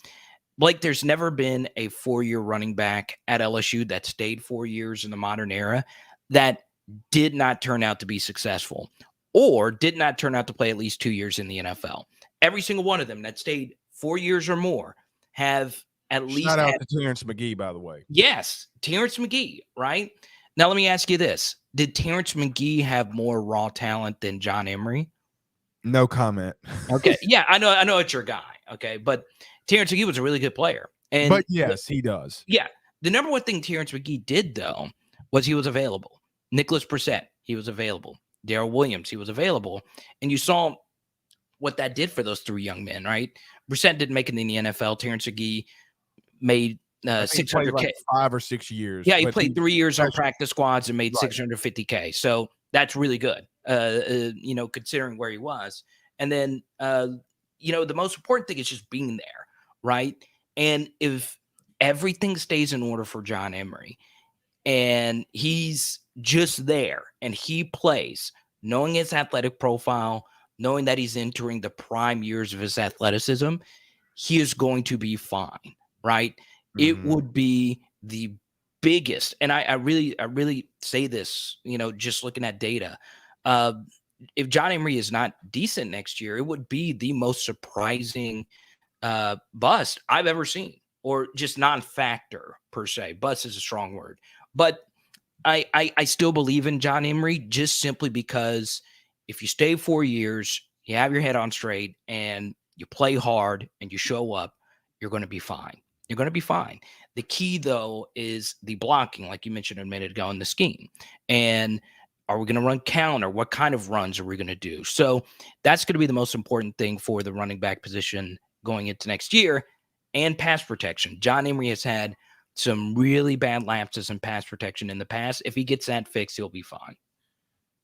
Speaker 2: Blake, there's never been a 4-year running back at LSU that stayed 4 years in the modern era that did not turn out to be successful or did not turn out to play at least 2 years in the NFL. Every single one of them that stayed 4 years or more have at least
Speaker 1: Shout out
Speaker 2: had,
Speaker 1: to Terrence McGee, by the way.
Speaker 2: yes, Terrence McGee, right? Now, let me ask you this. Did Terrence McGee have more raw talent than John Emery?
Speaker 1: No comment.
Speaker 2: Okay. Yeah, I know it's your guy. Okay. But Terrence McGee was a really good player. And
Speaker 1: But yes, he does.
Speaker 2: yeah, the number one thing Terrence McGee did, though, was he was available. Nicholas Brissett, he was available. Darrell Williams, he was available. And you saw what that did for those three young men, right? Brissett didn't make it in the NFL. Terrence McGee made
Speaker 1: I think he played
Speaker 2: 600K.
Speaker 1: like 5 or 6 years.
Speaker 2: Yeah, he
Speaker 1: but
Speaker 2: played 3 years on
Speaker 1: freshman.
Speaker 2: practice squads and made
Speaker 1: Right.
Speaker 2: 650K. So that's really good, considering where he was. And then, the most important thing is just being there, right? And if everything stays in order for John Emery and he's just there and he plays, knowing his athletic profile, knowing that he's entering the prime years of his athleticism, he is going to be fine, right? It
Speaker 1: Mhm.
Speaker 2: would be the biggest, and I really say this, just looking at data. If John Emery is not decent next year, it would be the most surprising bust I've ever seen, or just non-factor per se. Bust is a strong word, but I still believe in John Emery just simply because if you stay 4 years, you have your head on straight, and you play hard and you show up, you're going to be fine. You're going to be fine. The key, though, is the blocking, like you mentioned a minute ago, in the scheme. And are we going to run counter? What kind of runs are we going to do? So that's going to be the most important thing for the running back position going into next year, and pass protection. John Emery has had some really bad lapses in pass protection in the past. If he gets that fixed, he'll be fine.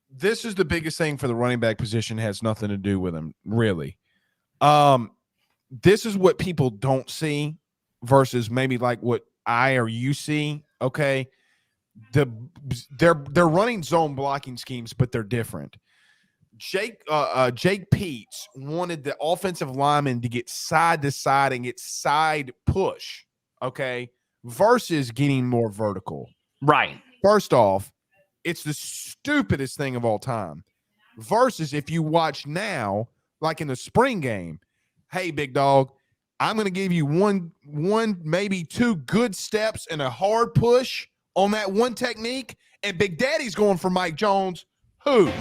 Speaker 1: This is the biggest thing for the running back position. Has nothing to do with him, really. This is what people don't see versus maybe like what I or you see. Okay, they're running zone blocking schemes, but they're different. Jake Peets wanted the offensive lineman to get side to side and get side push, okay, versus getting more vertical.
Speaker 2: Right.
Speaker 1: First off, it's the stupidest thing of all time. Versus if you watch now, like in the spring game, hey, big dog, I'm going to give you one, maybe two good steps and a hard push on that one technique, and Big Daddy's going for Mike Jones. Who?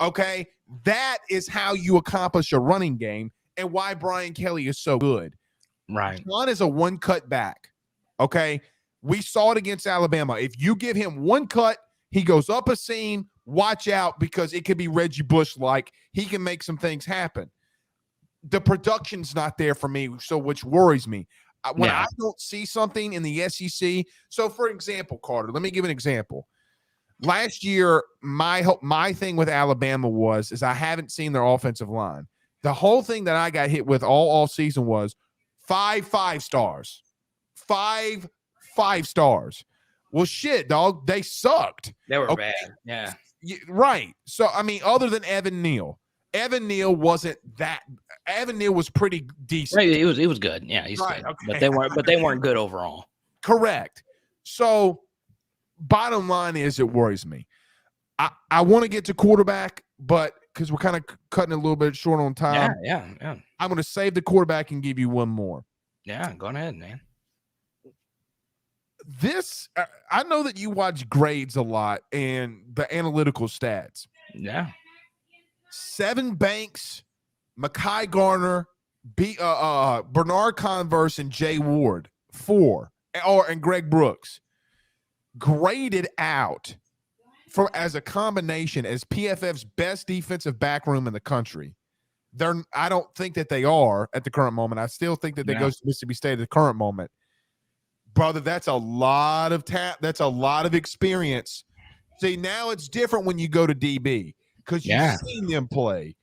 Speaker 1: Okay, that is how you accomplish a running game, and why Brian Kelly is so good.
Speaker 2: Right.
Speaker 1: John is a one cut back. Okay, we saw it against Alabama. If you give him one cut, he goes up a seam. Watch out, because it could be Reggie Bush like. He can make some things happen. The production's not there for me, so which worries me. When I don't see something in the SEC, so for example, Carter, let me give an example. Last year, my thing with Alabama is I haven't seen their offensive line. The whole thing that I got hit with all season was 5 stars. 5 stars. Well, shit, dog. They sucked.
Speaker 2: They were bad. Yeah.
Speaker 1: Right. So, I mean, other than Evan Neal wasn't that. Evan Neal was pretty decent.
Speaker 2: Right, it was good. Yeah, he's
Speaker 1: right,
Speaker 2: good.
Speaker 1: okay.
Speaker 2: But they weren't good overall.
Speaker 1: Correct. So, bottom line is, it worries me. I want to get to quarterback, but because we're kind of cutting a little bit short on time.
Speaker 2: Yeah.
Speaker 1: I'm going to save the quarterback and give you one more.
Speaker 2: Yeah, go ahead, man.
Speaker 1: I know that you watch grades a lot and the analytical stats.
Speaker 2: Yeah.
Speaker 1: Sevyn Banks, Mekhi Garner, Bernard Converse, and Jay Ward, 4, and Greg Brooks, graded out as a combination as PFF's best defensive back room in the country. I don't think that they are at the current moment. I still think that they go to Mississippi State at the current moment. Brother, that's a lot of that's a lot of experience. See, now it's different when you go to DB because you've seen them play.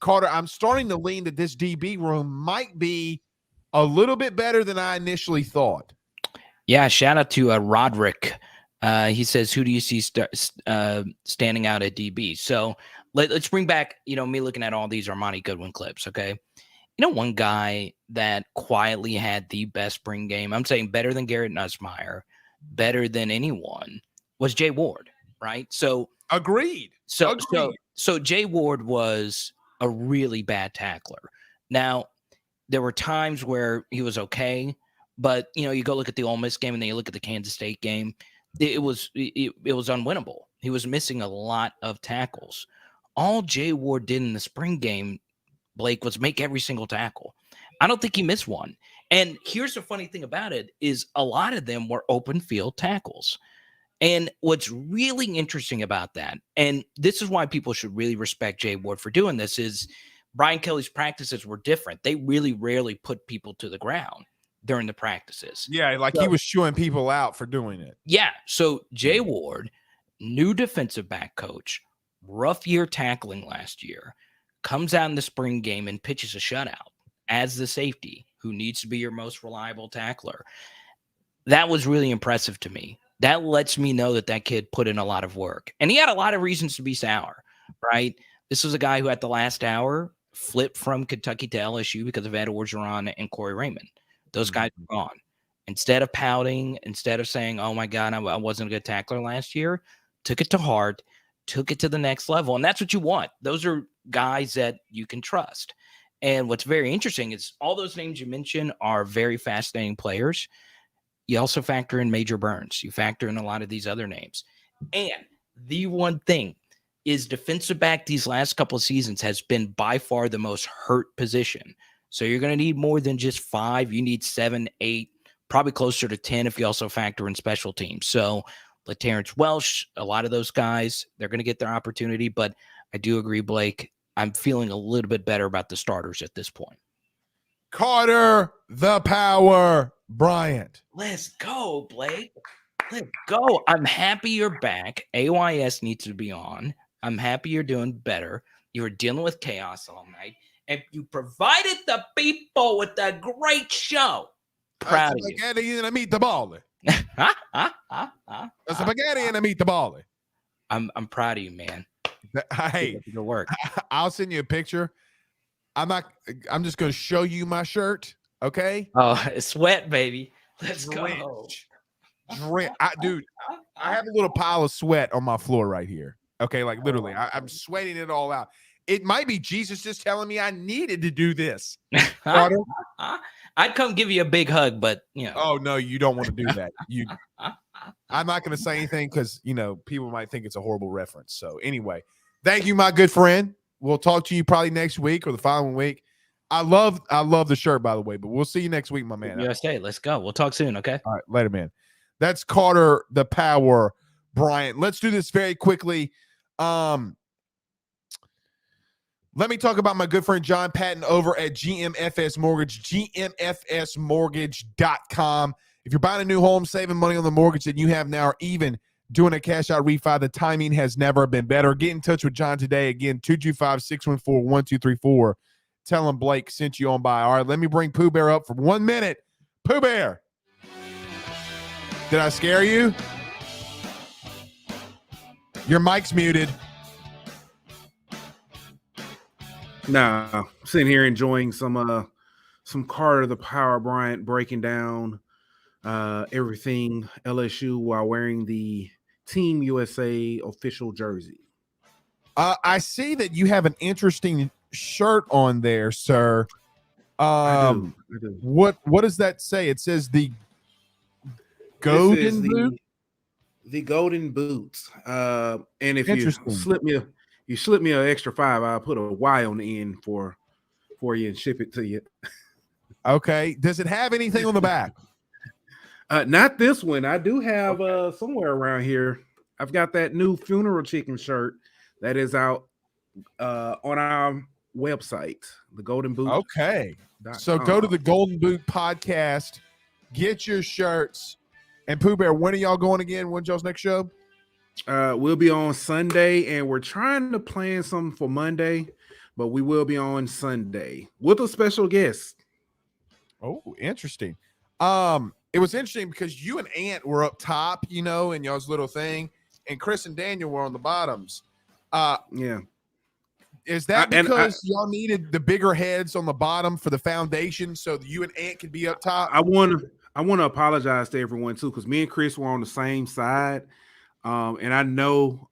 Speaker 1: Carter, I'm starting to lean that this DB room might be a little bit better than I initially thought.
Speaker 2: Yeah, shout out to Roderick. He says, who do you see standing out at DB? So let's bring back, me looking at all these Armani Goodwin clips, okay? One guy that quietly had the best spring game, I'm saying better than Garrett Nussmeier, better than anyone, was Jay Ward, right? So
Speaker 1: agreed.
Speaker 2: So Jay Ward was a really bad tackler. Now, there were times where he was okay, but you go look at the Ole Miss game and then you look at the Kansas State game. It was unwinnable. He was missing a lot of tackles. All Jay Ward did in the spring game, Blake, was make every single tackle. I don't think he missed one. And here's the funny thing about it is a lot of them were open field tackles. And what's really interesting about that, and this is why people should really respect Jay Ward for doing this, is Brian Kelly's practices were different. They really rarely put people to the ground during the practices.
Speaker 1: Yeah, like he was shooing people out for doing it.
Speaker 2: Yeah. So Jay Ward, new defensive back coach, rough year tackling last year, comes out in the spring game and pitches a shutout as the safety who needs to be your most reliable tackler. That was really impressive to me. That lets me know that kid put in a lot of work. And he had a lot of reasons to be sour, right? This was a guy who at the last hour flipped from Kentucky to LSU because of Ed Orgeron and Corey Raymond. Those guys were gone. Instead of pouting, instead of saying, oh my God, I wasn't a good tackler last year, took it to heart, took it to the next level. And that's what you want. Those are guys that you can trust. And what's very interesting is all those names you mentioned are very fascinating players. You also factor in Major Burns. You factor in a lot of these other names. And the one thing is defensive back these last couple of seasons has been by far the most hurt position. So you're going to need more than just 5. You need 7, 8, probably closer to 10 if you also factor in special teams. So Terrence Welsh, a lot of those guys, they're going to get their opportunity. But I do agree, Blake, I'm feeling a little bit better about the starters at this point.
Speaker 1: Carter the Power Bryant.
Speaker 2: Let's go, Blake. Let's go. I'm happy you're back. AYS needs to be on. I'm happy you're doing better. You were dealing with chaos all night, and you provided the people with a great show. Proud of you.
Speaker 1: Spaghetti and a meatball. Spaghetti and a meatball.
Speaker 2: I'm proud of you, man.
Speaker 1: Hey,
Speaker 2: good work.
Speaker 1: I'll send you a picture. I'm just going to show you my shirt. Okay.
Speaker 2: Oh, it's sweat, baby. Let's go.
Speaker 1: Dude, I have a little pile of sweat on my floor right here. Okay. Like literally, I'm sweating it all out. It might be Jesus just telling me I needed to do this.
Speaker 2: I'd come give you a big hug, but
Speaker 1: Oh no, you don't want to do that. I'm not going to say anything because people might think it's a horrible reference. So anyway, thank you, my good friend. We'll talk to you probably next week or the following week. I love the shirt, by the way, but we'll see you next week, my man.
Speaker 2: USA, let's go. We'll talk soon, okay?
Speaker 1: All right, later, man. That's Carter the Power Bryant. Let's do this very quickly. Let me talk about my good friend John Patton over at GMFS Mortgage, gmfsmortgage.com. If you're buying a new home, saving money on the mortgage that you have now, or even doing a cash out refi, the timing has never been better. Get in touch with John today. Again, 225-614-1234. Tell him Blake sent you on by. All right, let me bring Pooh Bear up for 1 minute. Pooh Bear. Did I scare you? Your mic's muted.
Speaker 3: Nah, sitting here enjoying some Carter the Power Bryant breaking down everything LSU while wearing the Team USA official jersey.
Speaker 1: I see that you have an interesting shirt on there, sir.
Speaker 3: I do.
Speaker 1: What does that say? It says the golden boot.
Speaker 3: The golden boots. And if you slip me an extra $5, I'll put a Y on the end for you and ship it to you.
Speaker 1: Okay. Does it have anything on the back?
Speaker 3: Not this one. I do have somewhere around here. I've got that new funeral chicken shirt that is out on our website, the Golden Boot.
Speaker 1: Okay. So go to the Golden Boot podcast, get your shirts. And Pooh Bear, when are y'all going again? When's y'all's next show?
Speaker 3: We'll be on Sunday, and we're trying to plan something for Monday, but we will be on Sunday with a special guest.
Speaker 1: Oh, interesting. It was interesting because you and Ant were up top, in y'all's little thing, and Chris and Daniel were on the bottoms.
Speaker 3: Yeah.
Speaker 1: Is that because y'all needed the bigger heads on the bottom for the foundation so that you and Ant could be up top?
Speaker 3: I want to apologize to everyone too, because me and Chris were on the same side. And I know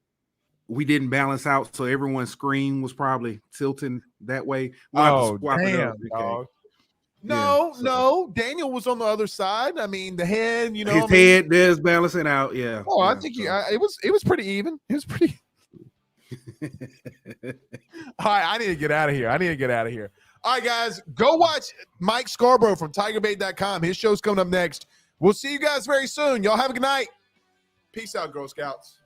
Speaker 3: we didn't balance out, so everyone's screen was probably tilting that way. We'll have to
Speaker 1: Oh,
Speaker 3: swap it
Speaker 1: damn,
Speaker 3: up.
Speaker 1: dog.
Speaker 3: Yeah,
Speaker 1: No. Daniel was on the other side. I mean, the head, you know,
Speaker 3: his head is balancing out. Yeah.
Speaker 1: Oh, I
Speaker 3: yeah,
Speaker 1: think
Speaker 3: so.
Speaker 1: it was pretty even. It was pretty. All right, I need to get out of here. All right, guys, go watch Mike Scarborough from TigerBait.com. His show's coming up next. We'll see you guys very soon. Y'all have a good night. Peace out, Girl Scouts.